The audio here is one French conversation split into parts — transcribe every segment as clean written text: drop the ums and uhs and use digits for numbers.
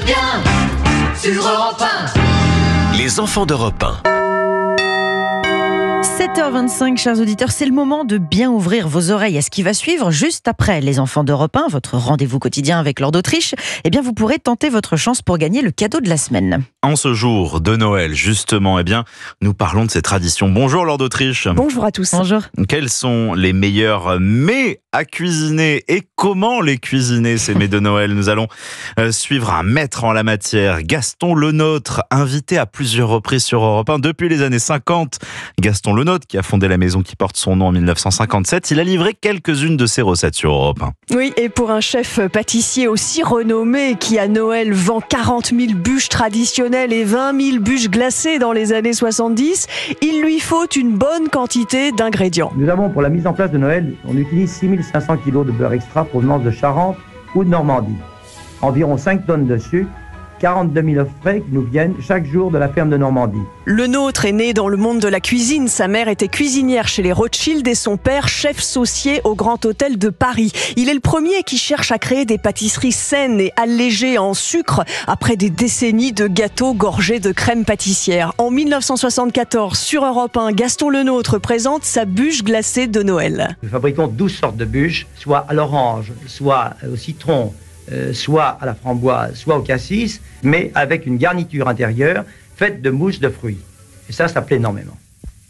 bien sur Europe 1. Les enfants d'Europe 1. 7h25, chers auditeurs, c'est le moment de bien ouvrir vos oreilles à ce qui va suivre juste après Les enfants d'Europe 1, votre rendez-vous quotidien avec Lord d'Autriche. Eh bien, vous pourrez tenter votre chance pour gagner le cadeau de la semaine. En ce jour de Noël, justement, nous parlons de ces traditions. Bonjour Lord d'Autriche. Bonjour à tous. Bonjour. Quels sont les meilleurs mets à cuisiner et comment les cuisiner, ces mets de Noël? Nous allons suivre un maître en la matière, Gaston Lenôtre, invité à plusieurs reprises sur Europe 1 depuis les années 50. Gaston Lenôtre, qui a fondé la maison qui porte son nom en 1957, il a livré quelques-unes de ses recettes sur Europe 1. Oui, et pour un chef pâtissier aussi renommé qui à Noël vend 40 000 bûches traditionnelles et 20 000 bûches glacées dans les années 70, il lui faut une bonne quantité d'ingrédients. Nous avons pour la mise en place de Noël, on utilise 6500 kg de beurre extra provenant de Charente ou de Normandie. Environ 5 tonnes de sucre, 42 000 œufs frais qui nous viennent chaque jour de la ferme de Normandie. Lenôtre est né dans le monde de la cuisine. Sa mère était cuisinière chez les Rothschild et son père chef saucier au Grand Hôtel de Paris. Il est le premier qui cherche à créer des pâtisseries saines et allégées en sucre après des décennies de gâteaux gorgés de crème pâtissière. En 1974, sur Europe 1, Gaston Lenôtre présente sa bûche glacée de Noël. Nous fabriquons 12 sortes de bûches, soit à l'orange, soit au citron, soit à la framboise, soit au cassis, mais avec une garniture intérieure faite de mousse de fruits. Et ça plaît énormément.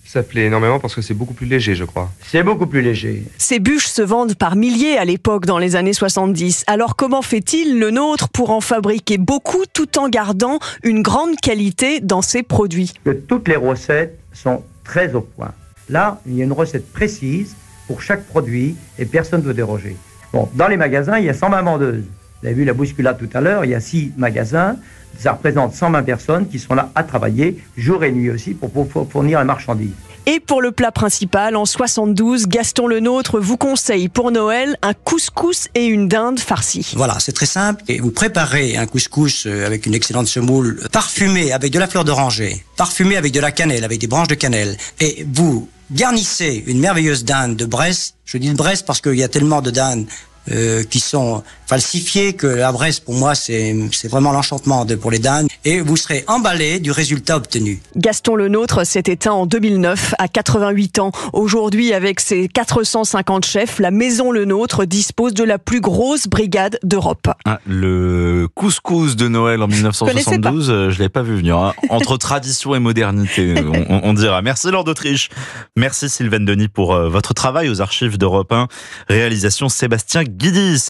Ça plaît énormément parce que c'est beaucoup plus léger, je crois. C'est beaucoup plus léger. Ces bûches se vendent par milliers à l'époque dans les années 70. Alors comment fait-il Lenôtre pour en fabriquer beaucoup tout en gardant une grande qualité dans ses produits? Que toutes les recettes sont très au point. Là, il y a une recette précise pour chaque produit et personne ne peut déroger. Bon, dans les magasins, il y a 120 vendeuses. Vous avez vu la bousculade tout à l'heure, il y a 6 magasins, ça représente 120 personnes qui sont là à travailler, jour et nuit aussi, pour fournir les marchandises. Et pour le plat principal, en 72, Gaston Lenôtre vous conseille pour Noël un couscous et une dinde farcie. Voilà, c'est très simple. Et vous préparez un couscous avec une excellente semoule, parfumé avec de la fleur d'oranger, parfumé avec de la cannelle, avec des branches de cannelle. Et vous garnissez une merveilleuse dinde de Bresse. Je dis de Bresse parce qu'il y a tellement de dindes qui sont falsifiées que la Bresse, pour moi, c'est vraiment l'enchantement pour les dindes. Et vous serez emballé du résultat obtenu. Gaston Lenôtre s'est éteint en 2009 à 88 ans. Aujourd'hui, avec ses 450 chefs, la maison Lenôtre dispose de la plus grosse brigade d'Europe. Le couscous de Noël en 1972, je ne l'ai pas vu venir. Hein. Entre tradition et modernité, on dira. Merci Lord d'Autriche. Merci Sylvaine Denis pour votre travail aux archives d'Europe 1. Réalisation Sébastien Guidis.